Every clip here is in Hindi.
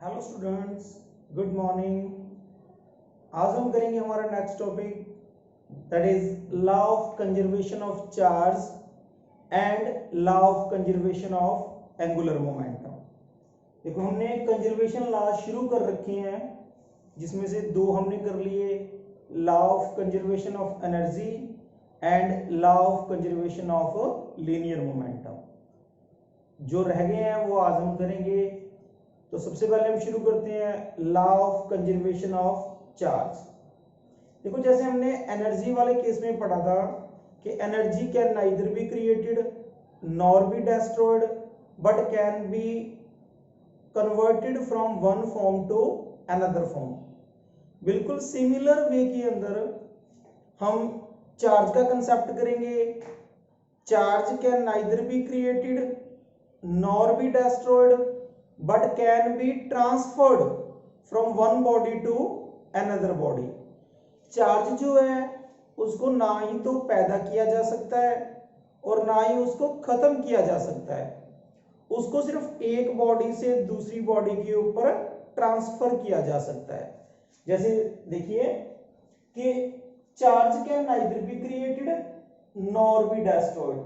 Hello students, good morning. आज हम करेंगे हमारा next topic that is law of conservation of charge and law of conservation of angular momentum. देखो, हमने कंजर्वेशन लॉ शुरू कर रखे हैं जिसमें से दो हमने कर लिए, law of conservation of energy and law of conservation of linear momentum. जो रह गए हैं वो आज हम करेंगे। तो सबसे पहले हम शुरू करते हैं law of conservation of charge. देखो, जैसे हमने एनर्जी वाले केस में पढ़ा था कि energy can neither be created nor be destroyed but can be converted from one form to another form. बिल्कुल सिमिलर वे के अंदर हम चार्ज का कंसेप्ट करेंगे। Charge can neither be created nor be destroyed but can be transferred from one body to another body। Charge जो है उसको ना ही तो पैदा किया जा सकता है और ना ही उसको खत्म किया जा सकता है। उसको सिर्फ एक बॉडी से दूसरी बॉडी के ऊपर ट्रांसफर किया जा सकता है। जैसे देखिए कि charge can neither be created nor be destroyed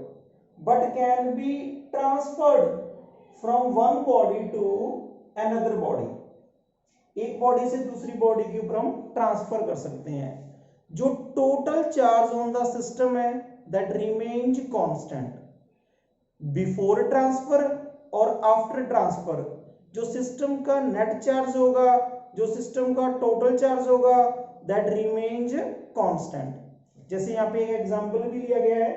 but can be transferred from one body to another body. एक बॉडी से दूसरी बॉडी के ऊपर हम ट्रांसफर कर सकते हैं। जो total charge on the system है that remains constant before transfer और आफ्टर ट्रांसफर। जो सिस्टम का नेट चार्ज होगा, जो सिस्टम का टोटल चार्ज होगा, दैट रिमेन्स कांस्टेंट। जैसे यहाँ पे एक एग्जांपल भी लिया गया है।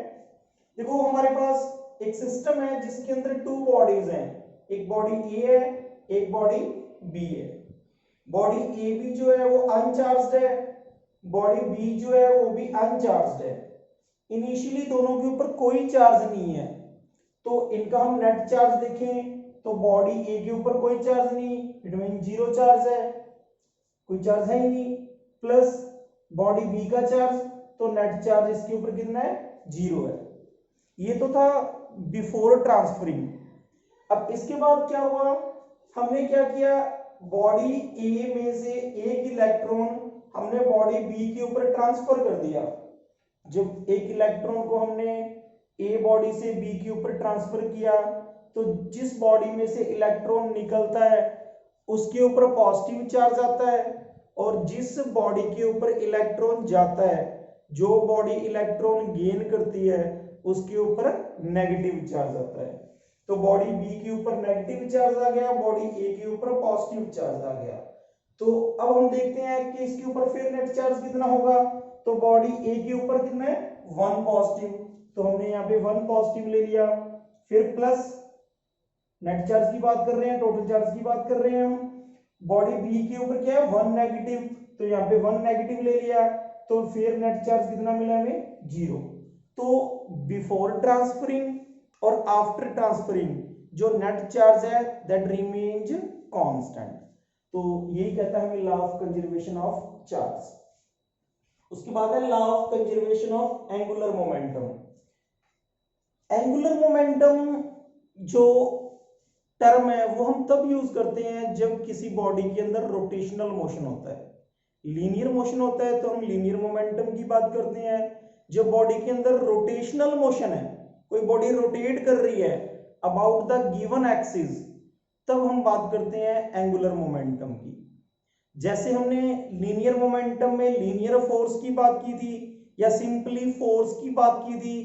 देखो, हमारे पास एक सिस्टम है जिसके अंदर टू बॉडीज हैं, एक बॉडी ए है, एक बॉडी बी है। बॉडी ए भी जो है वो अनचार्ज्ड है, बॉडी बी जो है वो भी अनचार्ज्ड है। इनिशियली दोनों के ऊपर कोई चार्ज नहीं है, तो इनका हम नेट चार्ज देखें तो बॉडी ए के ऊपर कोई चार्ज नहीं, इट मीन जीरो चार्ज है, कोई चार्ज है ही नहीं। प्लस बॉडी बी का चार्ज, तो नेट चार्ज इसके ऊपर कितना है, जीरो है। ये तो था बिफोर ट्रांसफरिंग। अब इसके बाद क्या हुआ, हमने क्या किया, बॉडी ए में से एक इलेक्ट्रॉन हमने बॉडी बी के ऊपर ट्रांसफर कर दिया। जब एक इलेक्ट्रॉन को हमने ए बॉडी से बी के ऊपर ट्रांसफर किया तो जिस बॉडी में से इलेक्ट्रॉन निकलता है उसके ऊपर पॉजिटिव चार्ज आता है, और जिस बॉडी के ऊपर इलेक्ट्रॉन जाता है, जो बॉडी इलेक्ट्रॉन गेन करती है, उसके ऊपर नेगेटिव चार्ज आता है। तो बॉडी बी के ऊपर नेगेटिव चार्ज आ गया, बॉडी ए के ऊपर पॉजिटिव चार्ज आ गया। तो अब हम देखते हैं कि इसके ऊपर फिर नेट चार्ज कितना होगा। तो बॉडी ए के ऊपर कितना है, वन पॉजिटिव, तो हमने यहाँ पे वन पॉजिटिव ले लिया। फिर प्लस नेट चार्ज की बात कर रहे हैं, टोटल चार्ज की बात कर रहे हैं हम। बॉडी बी के ऊपर क्या है, वन नेगेटिव, तो यहाँ पे वन नेगेटिव ले लिया, तो फिर नेट चार्ज कितना मिला हमें, जीरो। तो बिफोर ट्रांसफरिंग और आफ्टर ट्रांसफरिंग जो नेट चार्ज है दैट रिमेन्स कांस्टेंट। तो यही कहता है हमें law of conservation of charge. उसके बाद है law of conservation of angular momentum. Angular momentum जो टर्म है वो हम तब यूज करते हैं जब किसी बॉडी के अंदर रोटेशनल मोशन होता है। लीनियर मोशन होता है तो हम लीनियर मोमेंटम की बात करते हैं। जब बॉडी के अंदर रोटेशनल मोशन है, कोई बॉडी रोटेट कर रही है अबाउट द गिवन एक्सिस, तब हम बात करते हैं एंगुलर मोमेंटम की। जैसे हमने लीनियर मोमेंटम में लीनियर फोर्स की बात की थी या सिंपली फोर्स की बात की थी,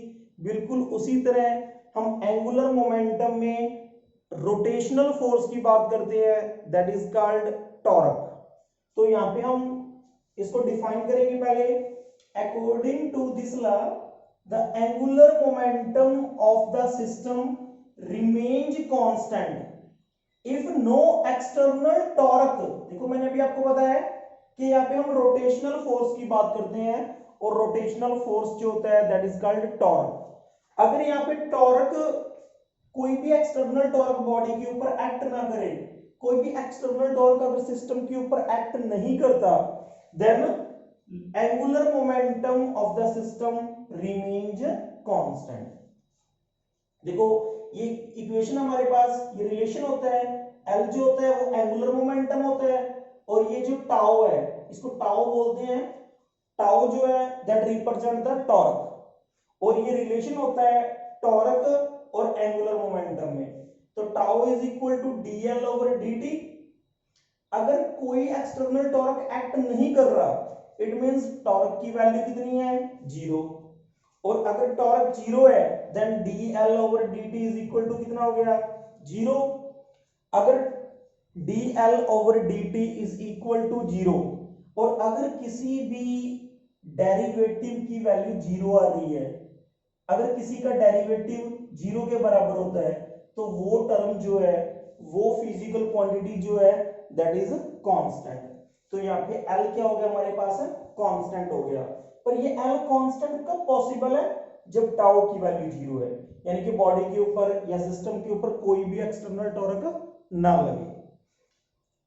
बिल्कुल उसी तरह हम एंगुलर मोमेंटम में रोटेशनल फोर्स की बात करते हैं, दैट इज कॉल्ड टॉर्क। तो यहाँ पे हम इसको डिफाइन करेंगे पहले। According to this law the angular momentum of the system remains constant if no external torque। देखो, मैंने अभी आपको बताया कि यहाँ पे हम रोटेशनल फोर्स की बात करते हैं और रोटेशनल फोर्स जो होता है दैट इज कॉल्ड टॉर्क। अगर यहाँ पे टॉर्क, कोई भी एक्सटर्नल टॉर्क बॉडी के ऊपर एक्ट ना करे, कोई भी एक्सटर्नल टॉर्क अगर सिस्टम के ऊपर एक्ट नहीं करता, then angular momentum of the system remains constant। देखो, ये इक्वेशन हमारे पास, ये रिलेशन होता है एल जो होता है वो एंगुलर मोमेंटम होता है, और ये जो टाउ है इसको टाउ बोलते हैं। टाउ जो है दैट रिप्रेजेंट द टॉर्क, और ये रिलेशन होता है टॉर्क और एंगुलर मोमेंटम में। तो tau is equal to dl over dt। अगर कोई एक्सटर्नल टॉर्क एक्ट नहीं कर रहा, इट मींस टॉर्क की वैल्यू कितनी है, 0। और अगर टॉर्क 0 है then dl over dt is equal to कितना हो गया, 0। अगर dl over dt is equal to 0 और अगर किसी भी डेरिवेटिव की वैल्यू 0 आ रही है, अगर किसी का डेरिवेटिव 0 के बराबर होता है, तो वो टर्म जो है, वो फिजिकल क्वांटिटी जो है दैट इज कांस्टेंट। तो यहाँ पे L क्या हो गया हमारे पास, है कांस्टेंट हो गया। पर ये L कांस्टेंट कब पॉसिबल है, जब टाउ की वैल्यू 0 है, यानी कि बॉडी के ऊपर या सिस्टम के ऊपर कोई भी एक्सटर्नल टॉर्क ना लगे।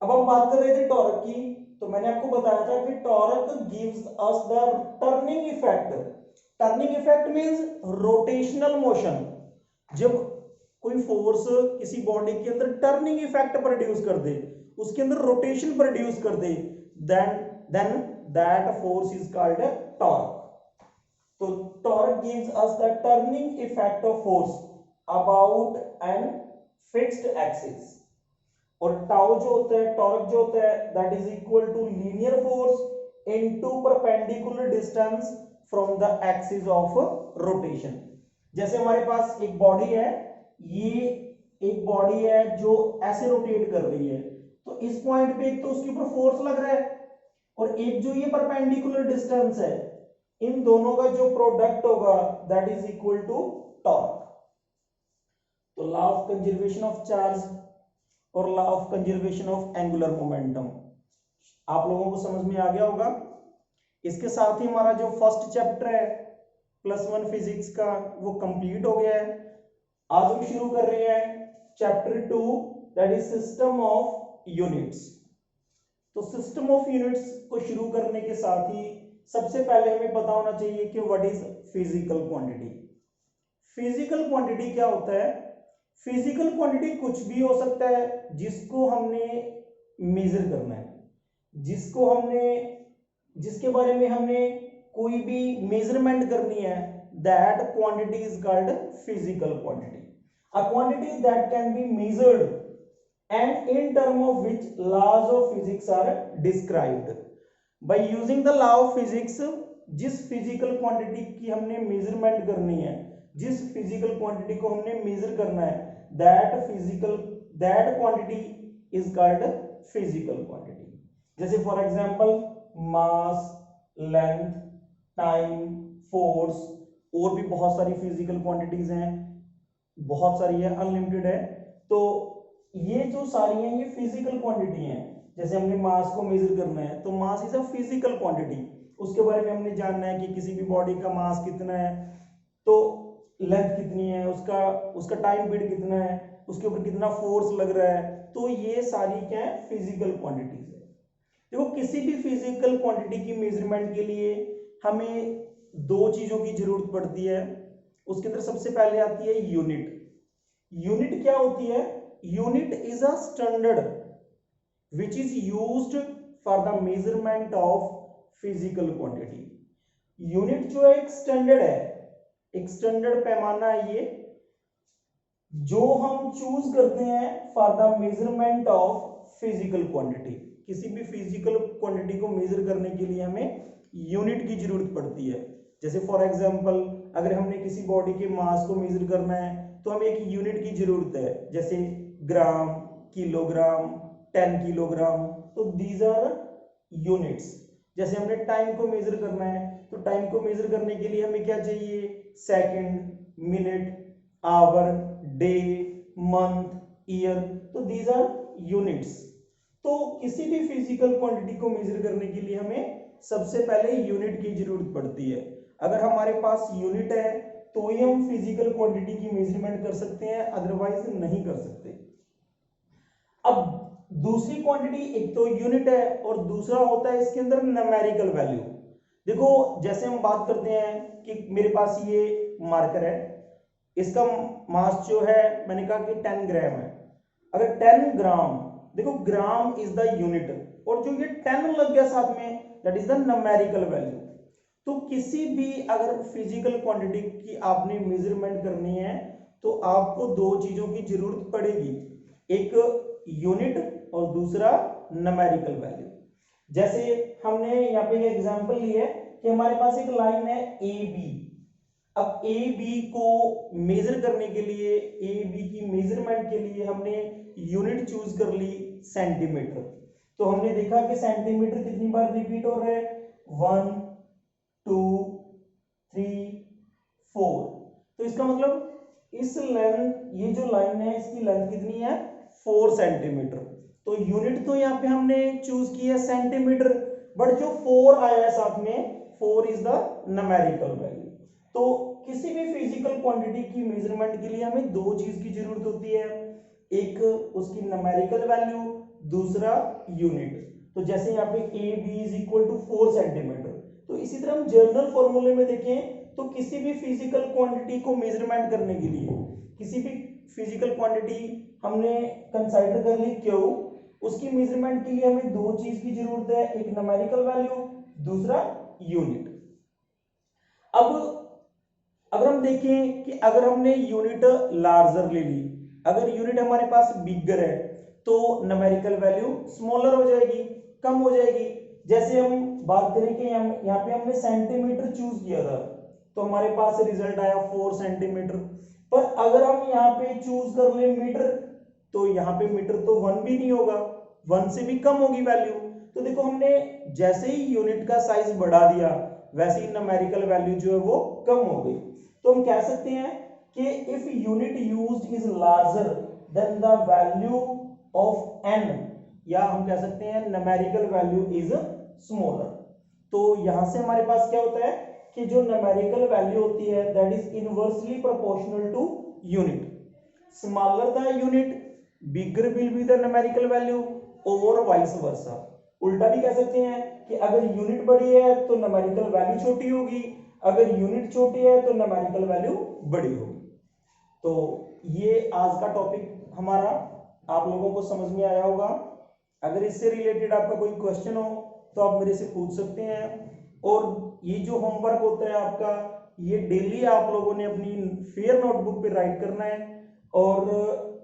अब हम बात कर रहे थे टॉर्क की, तो मैंने आपको बताया था कि torque gives us the turning effect. Turning effect means rotational motion. जब कोई फोर्स किसी बॉडी के अंदर टर्निंग इफेक्ट प्रोड्यूस कर दे, उसके अंदर रोटेशन प्रोड्यूस कर दे, then that force is called torque. तो torque gives us the turning effect of force about an fixed axis. और टाउ जो होता है, टॉर्क जो होता है that is equal to linear force into perpendicular distance from the axis of rotation. जैसे हमारे पास एक बॉडी है, ये एक बॉडी है जो ऐसे रोटेट कर रही है, तो इस पॉइंट पे एक तो उसके ऊपर फोर्स लग रहा है, और एक जो ये परपेंडिकुलर डिस्टेंस है, इन दोनों का जो प्रोडक्ट होगा that is equal to torque. तो law of conservation of charge और law of conservation of angular momentum आप लोगों को समझ में आ गया होगा। इसके साथ ही हमारा जो फर्स्ट चैप्टर है +1 फिजिक्स का वो कंप्लीट हो गया है। आज हम शुरू कर रहे हैं chapter 2 that is system of units. तो सिस्टम ऑफ यूनिट्स को शुरू करने के साथ ही सबसे पहले हमें पता होना चाहिए कि what is physical quantity. Physical quantity क्या होता है? फिजिकल क्वांटिटी कुछ भी हो सकता है जिसको हमने मेजर करना है, जिसके बारे में हमने कोई भी मेजरमेंट करनी है, that quantity is called physical quantity. A quantity that can be measured and in term of which laws of physics are described by using the law of physics। जिस फिजिकल क्वांटिटी की हमने मेजरमेंट करनी है, जिस फिजिकल क्वांटिटी को हमने मेजर करना है, that quantity is called physical quantity. जैसे for example mass, length, time, force, और भी बहुत सारी फिजिकल क्वांटिटीज हैं, बहुत सारी है, अनलिमिटेड है। तो ये जो सारी हैं ये फिजिकल क्वांटिटी हैं। जैसे हमने मास को मेजर करना है, तो mass is a physical quantity, उसके बारे में हमने जानना है कि किसी भी बॉडी का मास कितना है, तो लेंथ कितनी है, उसका टाइम पीरियड कितना है, उसके ऊपर कितना फोर्स लग रहा है, तो ये सारी क्या है, फिजिकल क्वांटिटीज है। देखो किसी भी फिजिकल क्वांटिटी की मेजरमेंट के लिए हमें दो चीजों की जरूरत पड़ती है। उसके अंदर सबसे पहले आती है यूनिट। यूनिट क्या होती है? Unit is a standard which is used for the measurement of physical quantity। Unit जो है एक स्टैंडर्ड है, एक स्टैंडर्ड पैमाना है ये, जो हम चूज करते हैं for the measurement of physical quantity. किसी भी फिजिकल क्वांटिटी को मेजर करने के लिए हमें यूनिट की जरूरत पड़ती है। जैसे फॉर एग्जांपल अगर हमने किसी बॉडी के मास को मेजर करना है तो हमें एक यूनिट की जरूरत है, जैसे ग्राम, किलोग्राम, 10 किलोग्राम, तो दीज आर यूनिट्स। जैसे हमने टाइम को मेजर करना है, तो टाइम को मेजर करने के लिए हमें क्या चाहिए? Second, minute, hour, day, month, year, तो दीज आर यूनिट्स। तो किसी भी फिजिकल क्वांटिटी को मेजर करने के लिए हमें सबसे पहले यूनिट की जरूरत पड़ती है। अगर हमारे पास यूनिट है तो ही हम फिजिकल क्वांटिटी की मेजरमेंट कर सकते हैं, अदरवाइज नहीं कर सकते। अब दूसरी क्वांटिटी, एक तो यूनिट है और दूसरा होता है इसके अंदर न्यूमेरिकल वैल्यू। देखो जैसे हम बात करते हैं कि मेरे पास ये मार्कर है, इसका मास जो है मैंने कहा कि 10 ग्राम है। अगर 10 ग्राम, देखो ग्राम इज द यूनिट और जो ये 10 लग गया साथ में that is the numerical value. तो किसी भी अगर फिजिकल क्वांटिटी की आपने मेजरमेंट करनी है तो आपको दो चीजों की जरूरत पड़ेगी, एक यूनिट और दूसरा न्यूमेरिकल वैल्यू। जैसे हमने यहाँ पे एग्जांपल ली है कि हमारे पास एक लाइन है ए बी। अब ए बी को मेजर करने के लिए, ए बी की मेजरमेंट के लिए हमने यूनिट चूज कर ली सेंटीमीटर। तो हमने देखा कि सेंटीमीटर कितनी बार रिपीट हो रहा है, 1 2 3 4। तो इसका मतलब इस लेंथ, ये जो लाइन है इसकी लेंथ कितनी है, 4 सेंटीमीटर। तो यूनिट तो यहाँ पे हमने चूज की है सेंटीमीटर, बट जो 4 आया है साथ में, 4 इज द न्यूमेरिकल वैल्यू। तो किसी भी फिजिकल क्वांटिटी की मेजरमेंट के लिए हमें दो चीज की जरूरत होती है, एक उसकी न्यूमेरिकल वैल्यू, दूसरा यूनिट। तो जैसे यहाँ पे A B is equal to 4 centimetre. तो इसी तरह हम जर्नल फॉर्मूले में देखें तो किसी भी फिजिकल क्वांटिटी को मेजरमेंट करने के लिए, किसी भी फिजिकल क्वांटिटी हमने कंसीडर कर ली क्यू, उसकी मेजरमेंट के लिए हमें दो चीज की जरूरत है, एक न्यूमेरिकल वैल्यू, दूसरा यूनिट। अब अगर हम देखें कि अगर हमने यूनिट लार्जर ले ली, अगर यूनिट हमारे पास बिगर है तो न्यूमेरिकल वैल्यू स्मॉलर हो जाएगी, कम हो जाएगी। जैसे हम बात करें कि यहाँ पे हमने सेंटीमीटर चूज किया था तो हमारे पास रिजल्ट आया 4 सेंटीमीटर। पर अगर हम यहाँ पे चूज कर ले मीटर, तो यहाँ पे मीटर तो 1 भी नहीं होगा, 1 से भी कम होगी वैल्यू। तो देखो हमने जैसे ही यूनिट का साइज बढ़ा दिया वैसे ही न्यूमेरिकल वैल्यू जो है वो कम हो गई। तो हम कह सकते हैं कि if unit used is larger than the value of n, या हम कह सकते हैं न्यूमेरिकल वैल्यू इज स्मॉलर। तो यहां से हमारे पास क्या होता है कि जो न्यूमेरिकल वैल्यू होती है that is inversely proportional to unit. Smaller the unit bigger will be the numerical value और वाइस वर्सा। उल्टा भी कह सकते हैं कि अगर यूनिट बड़ी है तो न्यूमेरिकल वैल्यू छोटी होगी, अगर यूनिट छोटी है तो न्यूमेरिकल वैल्यू बड़ी होगी। तो ये आज का टॉपिक हमारा आप लोगों को समझ में आया होगा। अगर इससे रिलेटेड आपका कोई क्वेश्चन हो तो आप मेरे से पूछ सकते हैं। और ये जो होमवर्क होता है आपका, ये डेली आप लोगों ने अपनी फेयर नोटबुक पे राइट करना है, और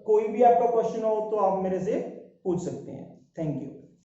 कोई भी आपका क्वेश्चन हो तो आप मेरे से पूछ सकते हैं। Thank you.